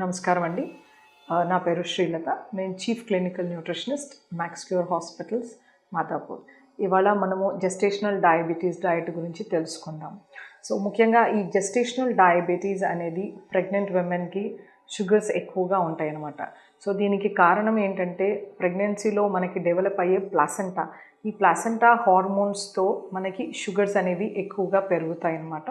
నమస్కారం అండి. నా పేరు శ్రీలత. నేను chief clinical nutritionist max cure hospitals Madhapur. ఇవాళ మనము జెస్టేషనల్ డయాబెటీస్ డయట్ గురించి తెలుసుకుందాం. సో ముఖ్యంగా ఈ జెస్టేషనల్ డయాబెటీస్ అనేది ప్రెగ్నెంట్ విమెన్కి షుగర్స్ ఎక్కువగా ఉంటాయన్నమాట. సో దీనికి కారణం ఏంటంటే ప్రెగ్నెన్సీలో మనకి డెవలప్ అయ్యే ప్లాసెంటా. ఈ ప్లాసెంటా హార్మోన్స్తో మనకి షుగర్స్ అనేవి ఎక్కువగా పెరుగుతాయి అన్నమాట.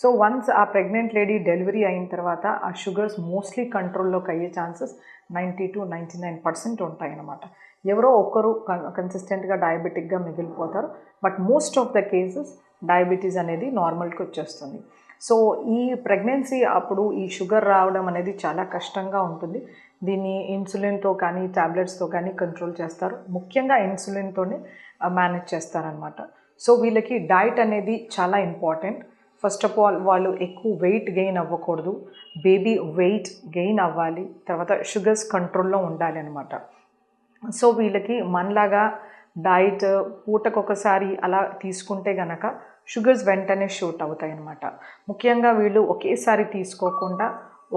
సో వన్స్ ఆ ప్రెగ్నెంట్ లేడీ డెలివరీ అయిన తర్వాత ఆ షుగర్స్ మోస్ట్లీ కంట్రోల్లోకి అయ్యే ఛాన్సెస్ 90 to 99% ఉంటాయన్నమాట. ఎవరో ఒక్కరు కన్సిస్టెంట్గా డయాబెటిక్గా మిగిలిపోతారు. But most of the cases diabetes అనేది నార్మల్కి వచ్చేస్తుంది. సో ఈ ప్రెగ్నెన్సీ అప్పుడు ఈ షుగర్ రావడం అనేది చాలా కష్టంగా ఉంటుంది. దీన్ని ఇన్సులిన్తో కానీ ట్యాబ్లెట్స్తో కానీ కంట్రోల్ చేస్తారు. ముఖ్యంగా ఇన్సులిన్తోనే మేనేజ్ చేస్తారనమాట. సో వీళ్ళకి డైట్ అనేది చాలా ఇంపార్టెంట్. ఫస్ట్ ఆఫ్ ఆల్ వాళ్ళు ఎక్కువ వెయిట్ గెయిన్ అవ్వకూడదు, బేబీ వెయిట్ గెయిన్ అవ్వాలి, తర్వాత షుగర్స్ కంట్రోల్లో ఉండాలి అనమాట. సో వీళ్ళకి మనలాగా డైట్ పూటకొకసారి అలా తీసుకుంటే గనక షుగర్స్ వెంటనే షూట్ అవుతాయి అన్నమాట. ముఖ్యంగా వీళ్ళు ఒకేసారి తీసుకోకుండా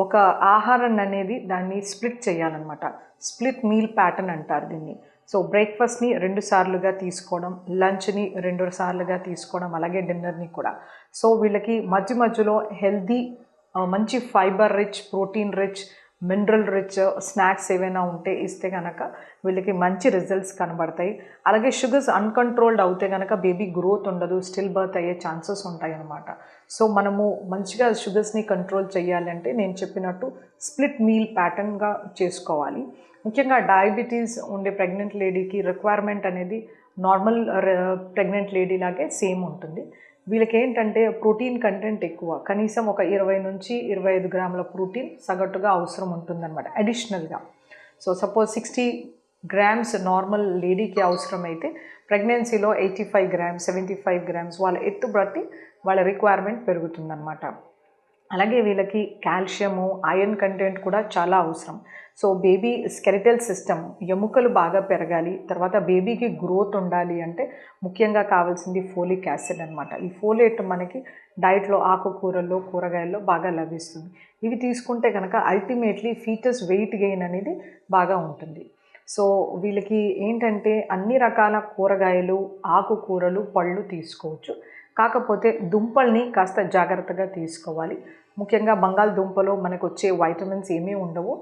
ఒక ఆహారాన్ని అనేది దాన్ని స్ప్లిట్ చేయాలన్నమాట. స్ప్లిట్ మీల్ ప్యాటర్న్ అంటారు దీన్ని. సో బ్రేక్ఫాస్ట్ని 2 సార్లుగా తీసుకోవడం, లంచ్ని 2 సార్లుగా తీసుకోవడం, అలాగే డిన్నర్ని కూడా. సో వీళ్ళకి మధ్య మధ్యలో హెల్దీ మంచి fibre rich, protein rich, mineral rich snacks ఏవైనా ఉంటే ఇస్తే కనుక వీళ్ళకి మంచి రిజల్ట్స్ కనబడతాయి. అలాగే షుగర్స్ అన్కంట్రోల్డ్ అవుతే కనుక బేబీ గ్రోత్ ఉండదు, స్టిల్ బర్త్ అయ్యే ఛాన్సెస్ ఉంటాయి అన్నమాట. సో మనము మంచిగా షుగర్స్ని కంట్రోల్ చేయాలంటే నేను చెప్పినట్టు స్ప్లిట్ మీల్ ప్యాటర్న్గా చేసుకోవాలి. ముఖ్యంగా డయాబెటీస్ ఉండే ప్రెగ్నెంట్ లేడీకి రిక్వైర్మెంట్ అనేది నార్మల్ ప్రెగ్నెంట్ లేడీ లాగే సేమ్ ఉంటుంది. వీళ్ళకి ఏంటంటే ప్రోటీన్ కంటెంట్ ఎక్కువ, కనీసం ఒక 20 నుంచి 25 గ్రాముల ప్రోటీన్ సగటుగా అవసరం ఉంటుందన్నమాట అడిషనల్గా. సో సపోజ్ 60 గ్రామ్స్ నార్మల్ లేడీకి అవసరమైతే ప్రెగ్నెన్సీలో 85 గ్రామ్స్ 75 గ్రామ్స్ వాళ్ళ ఎత్తు బట్టి వాళ్ళ రిక్వైర్మెంట్ పెరుగుతుందన్నమాట. అలాగే వీళ్ళకి కాల్షియము, ఐరన్ కంటెంట్ కూడా చాలా అవసరం. సో బేబీ స్కెలిటల్ సిస్టమ్, ఎముకలు బాగా పెరగాలి, తర్వాత బేబీకి గ్రోత్ ఉండాలి అంటే ముఖ్యంగా కావాల్సింది ఫోలిక్ యాసిడ్ అనమాట. ఈ ఫోలేట్ మనకి డైట్లో ఆకుకూరల్లో, కూరగాయల్లో బాగా లభిస్తుంది. ఇవి తీసుకుంటే కనుక అల్టిమేట్లీ ఫీటస్ వెయిట్ గెయిన్ అనేది బాగా ఉంటుంది. సో వీళ్ళకి ఏంటంటే అన్ని రకాల కూరగాయలు, ఆకుకూరలు, పళ్ళు తీసుకోవచ్చు. కాకపోతే దుంపల్ని కాస్త జాగ్రత్తగా తీసుకోవాలి. ముఖ్యంగా బంగాళదుంపలో మనకు వచ్చే వైటమిన్స్ ఏమీ ఉండవు.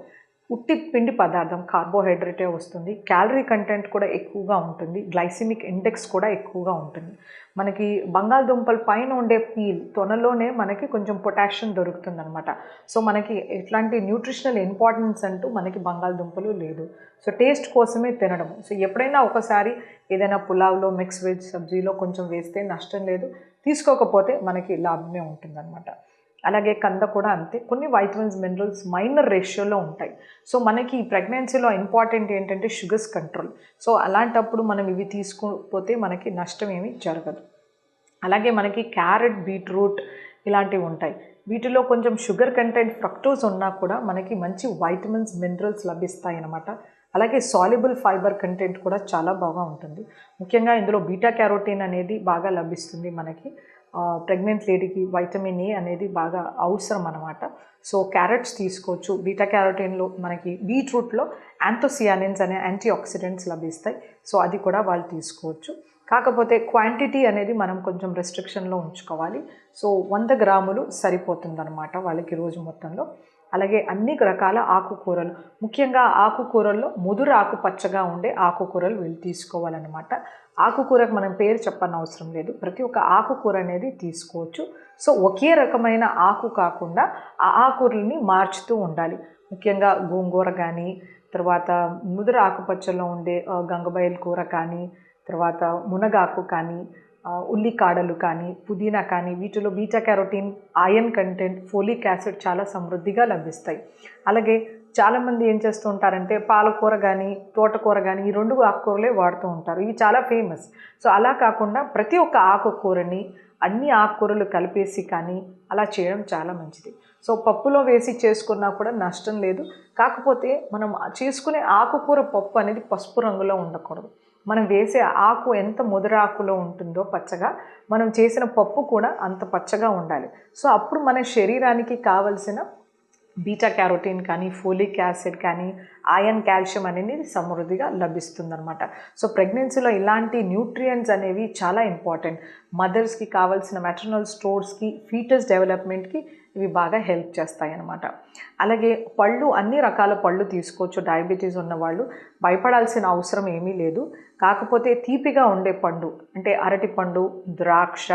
ఉట్టి పిండి పదార్థం, కార్బోహైడ్రేటే వస్తుంది. క్యాలరీ కంటెంట్ కూడా ఎక్కువగా ఉంటుంది, గ్లైసిమిక్ ఇండెక్స్ కూడా ఎక్కువగా ఉంటుంది. మనకి బంగాళదుంపల పైన ఉండే పీల్ తొనలోనే మనకి కొంచెం పొటాషియం దొరుకుతుంది అనమాట. సో మనకి ఎట్లాంటి న్యూట్రిషనల్ ఇంపార్టెన్స్ అంటూ మనకి బంగాళదుంపలు లేదు. సో టేస్ట్ కోసమే తినడం. సో ఎప్పుడైనా ఒకసారి ఏదైనా పులావ్లో, మిక్స్ వెజ్ సబ్జీలో కొంచెం వేస్తే నష్టం లేదు, తీసుకోకపోతే మనకి లాభమే ఉంటుందన్నమాట. అలాగే కంద కూడా అంతే, కొన్ని వైటమిన్స్, మినరల్స్ మైనర్ రేషియోలో ఉంటాయి. సో మనకి ఈ ప్రెగ్నెన్సీలో ఇంపార్టెంట్ ఏంటంటే షుగర్స్ కంట్రోల్. సో అలాంటప్పుడు మనం ఇవి తీసుకోకపోతే మనకి నష్టం ఏమీ జరగదు. అలాగే మనకి క్యారెట్, బీట్రూట్ ఇలాంటివి ఉంటాయి. వీటిలో కొంచెం షుగర్ కంటెంట్, ఫ్రక్టోజ్ ఉన్నా కూడా మనకి మంచి వైటమిన్స్, మినరల్స్ లభిస్తాయి అన్నమాట. అలాగే సాల్యుబుల్ ఫైబర్ కంటెంట్ కూడా చాలా బాగా ఉంటుంది. ముఖ్యంగా ఇందులో బీటా క్యారోటీన్ అనేది బాగా లభిస్తుంది మనకి. ప్రెగ్నెంట్ లేడీకి వైటమిన్ ఏ అనేది బాగా అవసరం అన్నమాట. సో క్యారెట్స్ తీసుకోవచ్చు. బీటా క్యారోటీన్లో మనకి బీట్రూట్లో యాంథోసియానిన్స్ అనే యాంటీ ఆక్సిడెంట్స్ లభిస్తాయి. సో అది కూడా వాళ్ళు తీసుకోవచ్చు. కాకపోతే క్వాంటిటీ అనేది మనం కొంచెం రెస్ట్రిక్షన్లో ఉంచుకోవాలి. సో 100 గ్రాములు సరిపోతుందన్నమాట వాళ్ళకి రోజు మొత్తంలో. అలాగే అన్ని రకాల ఆకుకూరలు, ముఖ్యంగా ఆకుకూరల్లో ముదురు ఆకుపచ్చగా ఉండే ఆకుకూరలు వీళ్ళు తీసుకోవాలన్నమాట. ఆకుకూరకు మనం పేరు చెప్పని అవసరం లేదు, ప్రతి ఒక్క ఆకుకూర అనేది తీసుకోవచ్చు. సో ఒకే రకమైన ఆకు కాకుండా ఆ ఆకుకూరల్ని మార్చుతూ ఉండాలి. ముఖ్యంగా గోంగూర కానీ, తర్వాత ముదురు ఆకుపచ్చలో ఉండే గంగబయలు కూర కానీ, తర్వాత మునగాకు కానీ, ఉల్లికాడలు కానీ, పుదీనా కానీ, వీటిలో beta carotene, iron content, folic acid చాలా సమృద్ధిగా లభిస్తాయి. అలాగే చాలామంది ఏం చేస్తూ ఉంటారంటే పాలకూర కానీ, తోటకూర కానీ, ఈ 2 ఆకుకూరలే వాడుతూ ఉంటారు. ఇవి చాలా ఫేమస్. సో అలా కాకుండా ప్రతి ఒక్క ఆకుకూరని అన్ని ఆకుకూరలు కలిపేసి కానీ అలా చేయడం చాలా మంచిది. సో పప్పులో వేసి చేసుకున్నా కూడా నష్టం లేదు. కాకపోతే మనం చేసుకునే ఆకుకూర పప్పు అనేది పసుపు రంగులో ఉండకూడదు. మనం వేసే ఆకు ఎంత ముదురు ఆకులో ఉంటుందో పచ్చగా, మనం చేసిన పప్పు కూడా అంత పచ్చగా ఉండాలి. సో అప్పుడు మన శరీరానికి కావలసిన బీటా క్యారోటీన్ కానీ, ఫోలిక్ యాసిడ్ కానీ, ఐరన్, కాల్షియం అనేది సమృద్ధిగా లభిస్తుందన్నమాట. సో ప్రెగ్నెన్సీలో ఇలాంటి న్యూట్రియంట్స్ అనేవి చాలా ఇంపార్టెంట్. మదర్స్కి కావాల్సిన మెటర్నల్ స్టోర్స్కి, ఫీటస్ డెవలప్మెంట్కి ఇవి బాగా హెల్ప్ చేస్తాయి అన్నమాట. అలాగే పళ్ళు, అన్ని రకాల పళ్ళు తీసుకోవచ్చు. డయాబెటీస్ ఉన్నవాళ్ళు భయపడాల్సిన అవసరం ఏమీ లేదు. కాకపోతే తీపిగా ఉండే పండు అంటే అరటిపండు, ద్రాక్ష,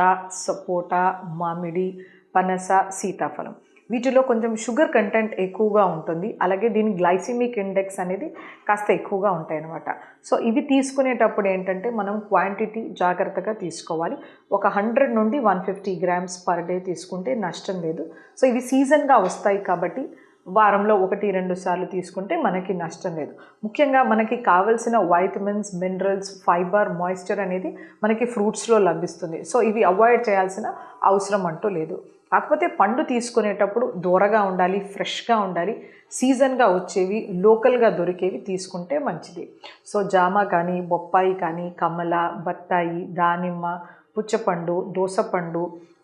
సపోటా, మామిడి, పనస, సీతాఫలం, వీటిలో కొంచెం షుగర్ కంటెంట్ ఎక్కువగా ఉంటుంది. అలాగే దీని గ్లైసిమిక్ ఇండెక్స్ అనేది కాస్త ఎక్కువగా ఉంటాయి అన్నమాట. సో ఇవి తీసుకునేటప్పుడు ఏంటంటే మనం క్వాంటిటీ జాగ్రత్తగా తీసుకోవాలి. ఒక 100 నుండి 150 గ్రామ్స్ పర్ డే తీసుకుంటే నష్టం లేదు. సో ఇవి సీజన్గా వస్తాయి కాబట్టి వారంలో 1-2 సార్లు తీసుకుంటే మనకి నష్టం లేదు. ముఖ్యంగా మనకి కావలసిన వైటమిన్స్, మినరల్స్, ఫైబర్, మాయిశ్చర్ అనేది మనకి ఫ్రూట్స్లో లభిస్తుంది. సో ఇవి అవాయిడ్ చేయాల్సిన అవసరం అంటూ లేదు. కాకపోతే పండు తీసుకునేటప్పుడు దూరగా ఉండాలి, ఫ్రెష్గా ఉండాలి, సీజన్గా వచ్చేవి, లోకల్గా దొరికేవి తీసుకుంటే మంచిది. సో జామ కానీ, బొప్పాయి కానీ, కమల, బత్తాయి, దానిమ్మ, పుచ్చపండు, దోసపండు,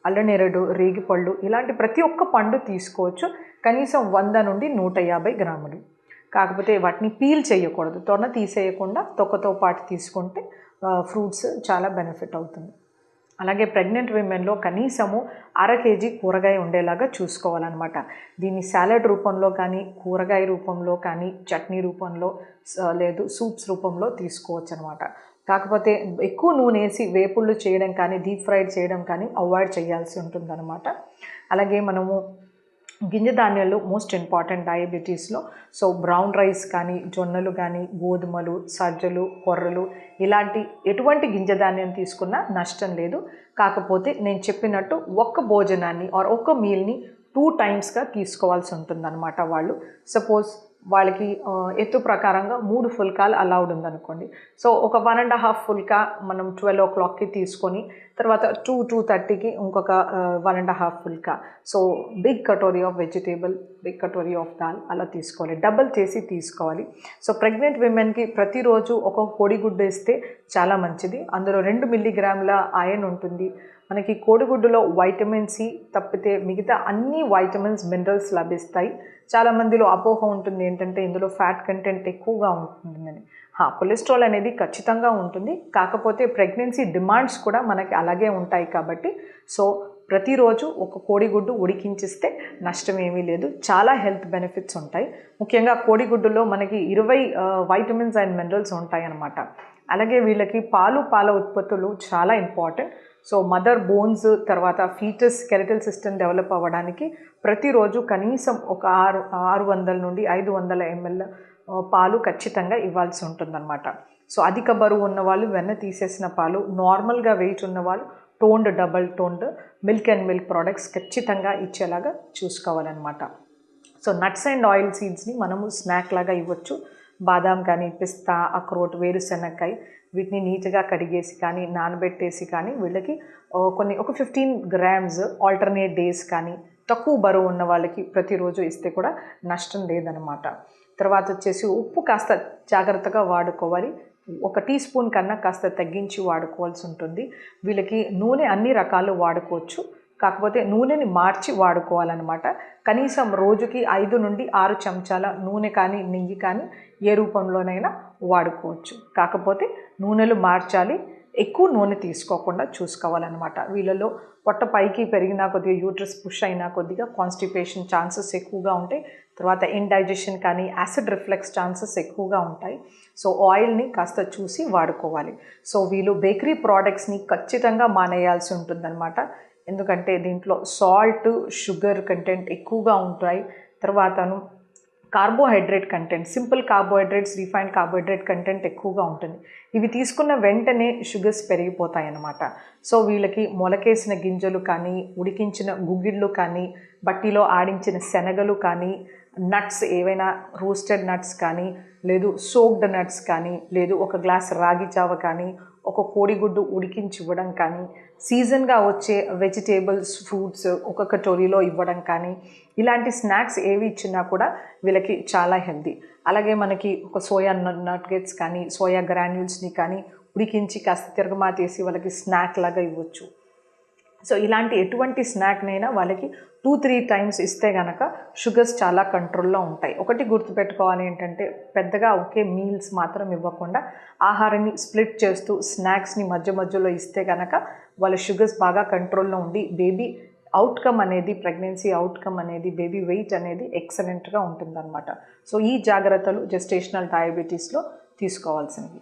అల్లనేరేడు, రేగిపళ్ళు, ఇలాంటి ప్రతి ఒక్క పండు తీసుకోవచ్చు. కనీసం 100 నుండి 150 గ్రాములు. కాకపోతే వాటిని పీల్ చేయకూడదు, తొన తీసేయకుండా తొక్కతో పాటు తీసుకుంటే ఫ్రూట్స్ చాలా బెనిఫిట్ అవుతుంది. అలాగే ప్రెగ్నెంట్ విమెన్లో కనీసము 1/2 kg కూరగాయ ఉండేలాగా చూసుకోవాలన్నమాట. దీన్ని సాలడ్ రూపంలో కానీ, కూరగాయ రూపంలో కానీ, చట్నీ రూపంలో లేదు సూప్స్ రూపంలో తీసుకోవచ్చు అనమాట. కాకపోతే ఎక్కువ నూనె వేసి వేపుళ్ళు చేయడం కానీ, డీప్ ఫ్రైడ్ చేయడం కానీ అవాయిడ్ చేయాల్సి ఉంటుందన్నమాట. అలాగే మనము గింజ ధాన్యాలు మోస్ట్ ఇంపార్టెంట్ డయాబెటీస్లో. సో బ్రౌన్ రైస్ కానీ, జొన్నలు కానీ, గోధుమలు, సజ్జలు, కొర్రలు, ఇలాంటి ఎటువంటి గింజ ధాన్యం తీసుకున్నా నష్టం లేదు. కాకపోతే నేను చెప్పినట్టు ఒక్క భోజనాన్ని ఒక్క మీల్ని 2 టైమ్స్గా తీసుకోవాల్సి ఉంటుందన్నమాట. వాళ్ళు సపోజ్ వాళ్ళకి ఎత్తు ప్రకారంగా 3 ఫుల్కాలు అలౌడ్ ఉందనుకోండి. సో ఒక 1.5 ఫుల్కా మనం 12 o'clockకి తీసుకొని, తర్వాత 2-2:30కి ఇంకొక 1.5 phulka. So big katori of vegetable, big katori of dal అలా తీసుకోవాలి, డబుల్ చేసి తీసుకోవాలి. సో ప్రెగ్నెంట్ విమెన్కి ప్రతిరోజు ఒక కోడిగుడ్డు ఇస్తే చాలా మంచిది. అందులో 2 మిల్లీగ్రాముల ఐరన్ ఉంటుంది. మనకి కోడిగుడ్డులో వైటమిన్ సి తప్పితే మిగతా అన్ని వైటమిన్స్, మినరల్స్ లభిస్తాయి. చాలామందిలో అపోహ ఉంటుంది ఏంటంటే ఇందులో ఫ్యాట్ కంటెంట్ ఎక్కువగా ఉంటుందని. కొలెస్ట్రాల్ అనేది ఖచ్చితంగా ఉంటుంది. కాకపోతే ప్రెగ్నెన్సీ డిమాండ్స్ కూడా మనకి అలాగే ఉంటాయి కాబట్టి సో ప్రతిరోజు ఒక కోడిగుడ్డు ఉడికించిస్తే నష్టం ఏమీ లేదు. చాలా హెల్త్ బెనిఫిట్స్ ఉంటాయి. ముఖ్యంగా కోడిగుడ్డులో మనకి 20 వైటమిన్స్ అండ్ మినరల్స్ ఉంటాయి అన్నమాట. అలాగే వీళ్ళకి పాల ఉత్పత్తులు చాలా ఇంపార్టెంట్. సో మదర్ బోన్స్, తర్వాత ఫీటస్ స్కెలిటల్ సిస్టమ్ డెవలప్ అవ్వడానికి ప్రతిరోజు కనీసం ఒక 600 నుండి 500 ml పాలు ఖచ్చితంగా ఇవ్వాల్సి ఉంటుందన్నమాట. సో అధిక బరువు ఉన్నవాళ్ళు వెన్న తీసేసిన పాలు, నార్మల్గా వెయిట్ ఉన్నవాళ్ళు toned, double toned milk and milk products ఖచ్చితంగా ఇచ్చేలాగా చూసుకోవాలన్నమాట. సో నట్స్ అండ్ ఆయిల్ సీడ్స్ని మనము స్నాక్ లాగా ఇవ్వచ్చు. బాదాం కానీ, పిస్తా, అక్రోట్, వేరుశెనక్కాయ, వీటిని నీట్గా కడిగేసి కానీ, నానబెట్టేసి కానీ వీళ్ళకి ఒక 15 grams ఆల్టర్నేట్ డేస్ కానీ, తక్కువ బరువు ఉన్న వాళ్ళకి ప్రతిరోజు ఇస్తే కూడా నష్టం లేదనమాట. తర్వాత వచ్చేసి ఉప్పు కాస్త జాగ్రత్తగా వాడుకోవాలి. 1 టీ స్పూన్ కన్నా కాస్త తగ్గించి వాడుకోవాల్సి ఉంటుంది. వీళ్ళకి నూనె అన్ని రకాలు వాడుకోవచ్చు, కాకపోతే నూనెని మార్చి వాడుకోవాలన్నమాట. కనీసం రోజుకి 5 నుండి 6 చెంచాల నూనె కానీ, నెయ్యి కానీ ఏ రూపంలోనైనా వాడుకోవచ్చు. కాకపోతే నూనెలు మార్చాలి, ఎక్కువ నూనె తీసుకోకుండా చూసుకోవాలన్నమాట. వీళ్ళలో పొట్ట పైకి పెరిగినా కొద్దిగా, యూట్రస్ పుష్ అయినా కొద్దిగా కాన్స్టిపేషన్ ఛాన్సెస్ ఎక్కువగా ఉంటాయి. తర్వాత ఇండైజెషన్ కానీ, యాసిడ్ రిఫ్లెక్స్ ఛాన్సెస్ ఎక్కువగా ఉంటాయి. సో ఆయిల్ని కాస్త చూసి వాడుకోవాలి. సో వీళ్ళు బేకరీ ప్రోడక్ట్స్ని ఖచ్చితంగా మానేయాల్సి ఉంటుందన్నమాట. ఎందుకంటే దీంట్లో సాల్ట్, షుగర్ కంటెంట్ ఎక్కువగా ఉంటాయి. తర్వాతను carbohydrate content, simple carbohydrates, refined carbohydrate content ఎక్కువగా ఉంటుంది. ఇవి తీసుకున్న వెంటనే షుగర్స్ పెరిగిపోతాయి అన్నమాట. సో వీళ్ళకి మొలకేసిన గింజలు కానీ, ఉడికించిన గుగ్గిళ్ళు కానీ, బట్టీలో ఆడించిన శనగలు కానీ, నట్స్ ఏవైనా రోస్టెడ్ నట్స్ కానీ, లేదు సోక్డ్ నట్స్ కానీ, లేదు ఒక గ్లాస్ రాగి జావ కానీ, ఒక కోడిగుడ్డు ఉడికించి ఇవ్వడం కానీ, సీజన్గా వచ్చే వెజిటేబుల్స్, ఫ్రూట్స్ ఒక కటోరీలో ఇవ్వడం కానీ, ఇలాంటి స్నాక్స్ ఏవి ఇచ్చినా కూడా వీళ్ళకి చాలా హెల్తీ. అలాగే మనకి ఒక సోయా నట్గెట్స్ కానీ, సోయా గ్రాన్యూల్స్ని కానీ ఉడికించి కాస్త తిరగమాతేసి వాళ్ళకి స్నాక్ లాగా ఇవ్వచ్చు. సో ఇలాంటి ఎటువంటి స్నాక్నైనా వాళ్ళకి 2-3 టైమ్స్ ఇస్తే కనుక షుగర్స్ చాలా కంట్రోల్లో ఉంటాయి. ఒకటి గుర్తుపెట్టుకోవాలి ఏంటంటే పెద్దగా ఒకే మీల్స్ మాత్రం ఇవ్వకుండా ఆహారాన్ని స్ప్లిట్ చేస్తూ స్నాక్స్ని మధ్య మధ్యలో ఇస్తే కనుక వాళ్ళ షుగర్స్ బాగా కంట్రోల్లో ఉండి బేబీ అవుట్కమ్ అనేది ప్రెగ్నెన్సీ అవుట్కమ్ అనేది బేబీ వెయిట్ అనేది ఎక్సలెంట్గా ఉంటుందన్నమాట. సో ఈ జాగ్రత్తలు జెస్టేషనల్ డయాబెటీస్లో తీసుకోవాల్సినవి.